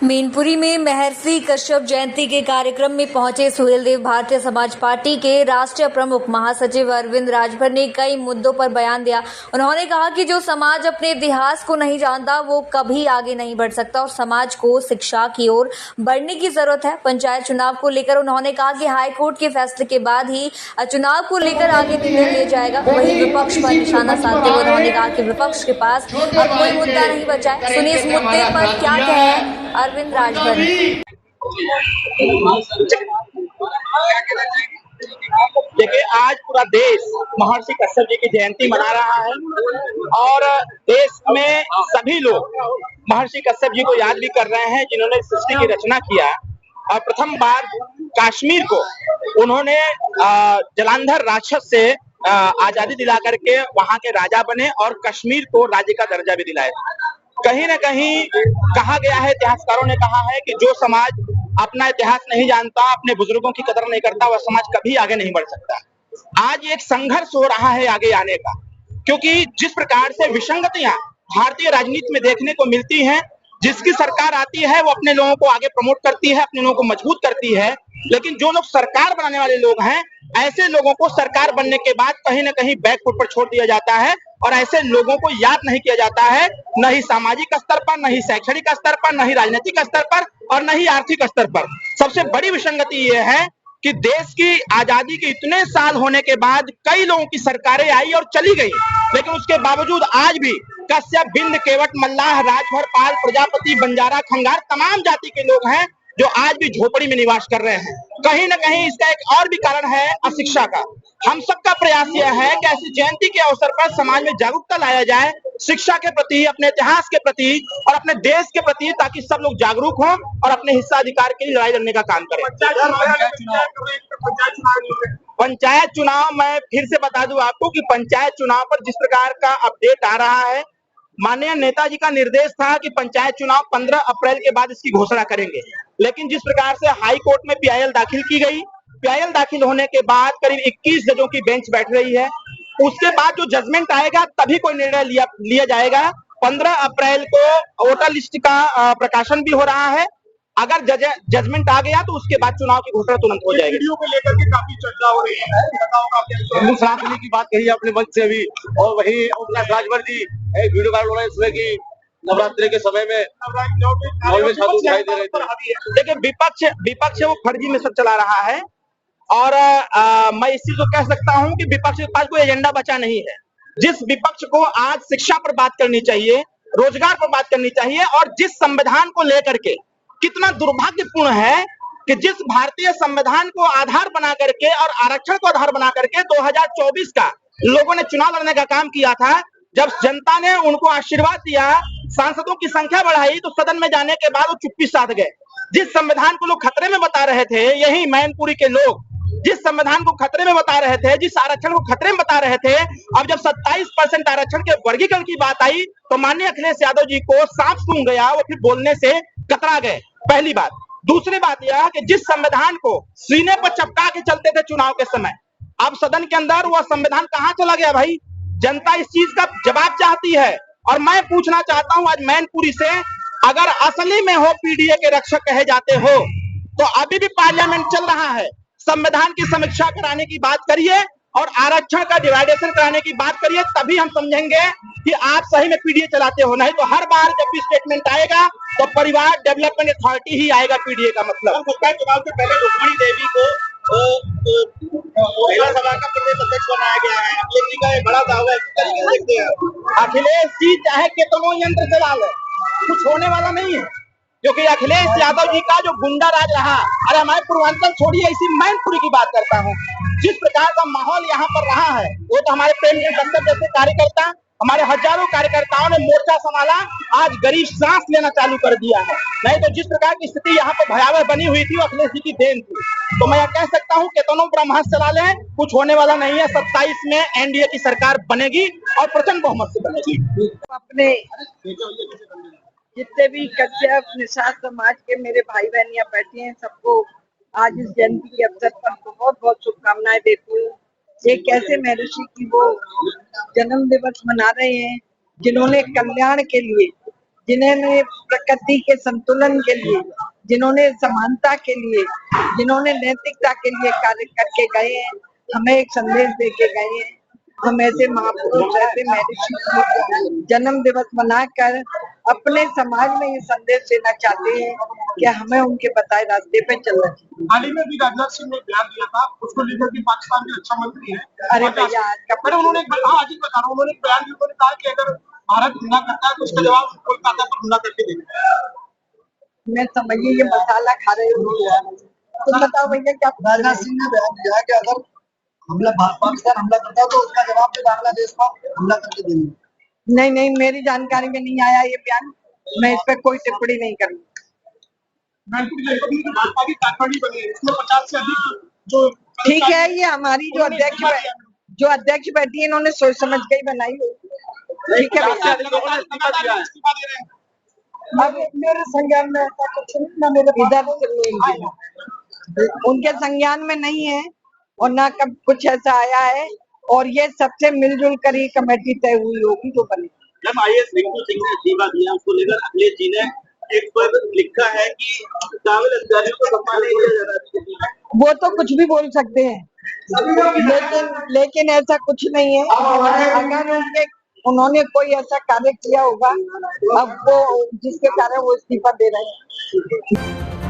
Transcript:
मैनपुरी में महर्षि कश्यप जयंती के कार्यक्रम में पहुंचे सुहेलदेव भारतीय समाज पार्टी के राष्ट्रीय प्रमुख महासचिव अरविंद राजभर ने कई मुद्दों पर बयान दिया। उन्होंने कहा कि जो समाज अपने इतिहास को नहीं जानता वो कभी आगे नहीं बढ़ सकता और समाज को शिक्षा की ओर बढ़ने की जरूरत है। पंचायत चुनाव को लेकर उन्होंने कहा कि हाईकोर्ट के फैसले के बाद ही चुनाव को लेकर आगे निर्णय लिया जाएगा। वहीं विपक्ष पर निशाना साधते हुए उन्होंने कहा कि विपक्ष के पास अब कोई मुद्दा नहीं बचा है। सुनिए इस मुद्दे पर क्या कहे अरविंद राजभर। देखिए, आज पूरा देश महर्षि कश्यप जी की जयंती मना रहा है और देश में सभी लोग महर्षि कश्यप जी को याद भी कर रहे हैं जिन्होंने सृष्टि की रचना किया और प्रथम बार कश्मीर को उन्होंने जलांधर राक्षस से आजादी दिला करके वहां के राजा बने और कश्मीर को राज्य का दर्जा भी दिलाया। कहीं न कहीं कहा गया है, इतिहासकारों ने कहा है कि जो समाज अपना इतिहास नहीं जानता, अपने बुजुर्गों की कदर नहीं करता, वह समाज कभी आगे नहीं बढ़ सकता। आज एक संघर्ष हो रहा है आगे आने का, क्योंकि जिस प्रकार से विसंगतियां भारतीय राजनीति में देखने को मिलती हैं, जिसकी सरकार आती है वो अपने लोगों को आगे प्रमोट करती है, अपने लोगों को मजबूत करती है, लेकिन जो लोग सरकार बनाने वाले लोग हैं, ऐसे लोगों को सरकार बनने के बाद कहीं न कहीं बैकफुट पर छोड़ दिया जाता है और ऐसे लोगों को याद नहीं किया जाता है, न ही सामाजिक स्तर पर, न ही शैक्षणिक स्तर पर, न ही राजनीतिक स्तर पर और न ही आर्थिक स्तर पर। सबसे बड़ी विसंगति ये है कि देश की आजादी के इतने साल होने के बाद कई लोगों की सरकारें आई और चली गई, लेकिन उसके बावजूद आज भी कश्यप, बिंद, केवट, मल्लाह, राजभर, पाल, प्रजापति, बंजारा, खंगार तमाम जाति के लोग हैं जो आज भी झोपड़ी में निवास कर रहे हैं। कहीं न कहीं इसका एक और भी कारण है अशिक्षा का। हम सबका प्रयास यह है कि ऐसी जयंती के अवसर पर समाज में जागरूकता लाया जाए, शिक्षा के प्रति, अपने इतिहास के प्रति और अपने देश के प्रति, ताकि सब लोग जागरूक हों और अपने हिस्साधिकार के लिए लड़ाई लड़ने का काम करें। पंचायत चुनाव, मैं फिर से बता दूं आपको कि पंचायत चुनाव पर जिस प्रकार का अपडेट आ रहा है, माननीय नेताजी का निर्देश था कि पंचायत चुनाव 15 अप्रैल के बाद इसकी घोषणा करेंगे, लेकिन जिस प्रकार से हाई कोर्ट में पीआईएल दाखिल की गई, पीआईएल दाखिल होने के बाद करीब 21 जजों की बेंच बैठ रही है। उसके बाद जो जजमेंट आएगा तभी कोई निर्णय लिया जाएगा। 15 अप्रैल को वोटर लिस्ट का प्रकाशन भी हो रहा है। अगर जजमेंट आ गया तो उसके बाद चुनाव की घोषणा तुरंत हो जाएगी। वीडियो को लेकर के काफी चर्चा हो रही है, हिंदू सनातनी की बात कही अपने मंच से भी, और वही राजभर जी एक वीडियो वायरल हो रहा है इसमें कि नवरात्रि के समय में दिखाई दे रहे थे। देखिए, विपक्ष वो फर्जी में सब चला रहा है और मैं इस चीज को कह सकता हूं कि विपक्ष के पास कोई एजेंडा बचा नहीं है। जिस विपक्ष को आज शिक्षा पर बात करनी चाहिए, रोजगार पर बात करनी चाहिए, और जिस संविधान को लेकर के कितना दुर्भाग्यपूर्ण है कि जिस भारतीय संविधान को आधार बना करके और आरक्षण को आधार बना करके 2024 का लोगों ने चुनाव लड़ने का काम किया था, जब जनता ने उनको आशीर्वाद दिया, सांसदों की संख्या बढ़ाई, तो सदन में जाने के बाद वो चुप्पी साध गए। जिस संविधान को लोग खतरे में बता रहे थे, यही मैनपुरी के लोग जिस संविधान को खतरे में बता रहे थे, जिस आरक्षण को खतरे में बता रहे थे, अब जब 27% आरक्षण के वर्गीकरण की बात आई तो माननीय अखिलेश यादव जी को सांप सूंघ गया, वो फिर बोलने से कतरा गए। पहली बात। दूसरी बात यह कि जिस संविधान को सीने पर चपका के चलते थे चुनाव के समय, अब सदन के अंदर वह संविधान कहां चला गया भाई? जनता इस चीज का जवाब चाहती है और मैं पूछना चाहता हूं आज मैनपुरी से, अगर असली में हो पीडीए के रक्षक कहे जाते हो तो अभी भी पार्लियामेंट चल रहा है, संविधान की समीक्षा कराने की बात करिए और आरक्षण का डिवाइडेशन कराने की बात करिए, तभी हम समझेंगे कि आप सही में पीडीए चलाते हो। नहीं तो हर बार जब भी स्टेटमेंट आएगा तो परिवार डेवलपमेंट अथॉरिटी ही आएगा पीडीए का मतलब। चुनाव से पहले रुक्मणी देवी को महिला सभा का प्रदेश अध्यक्ष बनाया गया है। अखिलेश जी का एक बड़ा दावा है। अखिलेश जी चाहे कितनों यंत्र चला ले, कुछ होने वाला नहीं है, क्योंकि अखिलेश यादव जी का जो गुंडा राज रहा, अरे मैं पूर्वांचल छोड़िए, इसी मैनपुरी की बात करता हूँ, जिस प्रकार का माहौल यहाँ पर रहा है, वो तो हमारे प्रेम कश्यप जैसे कार्यकर्ता, हमारे हजारों कार्यकर्ताओं ने मोर्चा संभाला, आज गरीब सांस लेना चालू कर दिया है। नहीं तो जिस प्रकार की स्थिति यहाँ पर भयावह बनी हुई थी वो अखिलेश जी की देन थी। तो मैं कह सकता हूँ कितनों ब्रह्मास्त्र चला ले, कुछ होने वाला नहीं है। 27 में एनडीए की सरकार बनेगी और प्रचंड बहुमत से बनेगी। अपने जितने भी कश्यप निषाद समाज के मेरे भाई बहन यहाँ बैठे हैं, सबको आज इस जयंती के अवसर पर बहुत बहुत शुभकामनाएं देती हूँ। एक ऐसे महर्षि की वो जन्म दिवस मना रहे हैं जिन्होंने कल्याण के लिए जिन्होंने प्रकृति के संतुलन के लिए, जिन्होंने समानता के लिए, जिन्होंने नैतिकता के लिए कार्य करके गए हैं, हमें एक संदेश दे के गए हैं। हम ऐसे महापुरुष, ऐसे महर्षि को जन्म दिवस मनाकर अपने समाज में ये संदेश देना चाहते हैं कि हमें उनके बताए रास्ते पे चलना चाहिए। हाल ही में भी राजनाथ सिंह ने बयान दिया था, उसको लेकर के पाकिस्तान के रक्षा मंत्री है। अरे भैया, अरे उन्होंने आज ही बता रहा हूँ, उन्होंने बयान दिया, उन्होंने कहा कि अगर भारत हमला करता है तो उसका जवाब कोलकाता पर हमला करके देंगे। मैं समझिए ये मसाला खा रहे हो तो बताओ भैया क्या। राजनाथ सिंह ने बयान दिया है कि अगर पाकिस्तान हमला करता है तो उसका जवाब भी बांग्लादेश को हमला करके देंगे। नहीं नहीं, मेरी जानकारी में नहीं आया ये बयान, मैं इस पर कोई टिप्पणी नहीं करूँगी। भाजपा की कार्यकारिणी बनी है, इसमें 50 से अधिक जो ठीक है, ये हमारी जो अध्यक्ष बैठी है, इन्होंने सोच समझ के ही बनाई हो। ठीक है भैया, अब मेरे संज्ञान में ऐसा कुछ नहीं, ना मेरे इधर उनके संज्ञान में नहीं है और ना कब कुछ ऐसा आया है, और ये सबसे मिलजुल कर ही कमेटी तय हुई होगी जो बनी। जब आईएएस रिंकू सिंह ने इस्तीफा दिया, उसको लेकर अखिलेश जी ने एक पर लिखा है कि काबिल अधिकारियों को सम्मान नहीं दिया जा रहा। वो तो कुछ भी बोल सकते हैं, लेकिन ऐसा कुछ नहीं है। अगर उन्होंने कोई ऐसा कार्य किया होगा अब वो जिसके कारण वो इस्तीफा दे रहे हैं।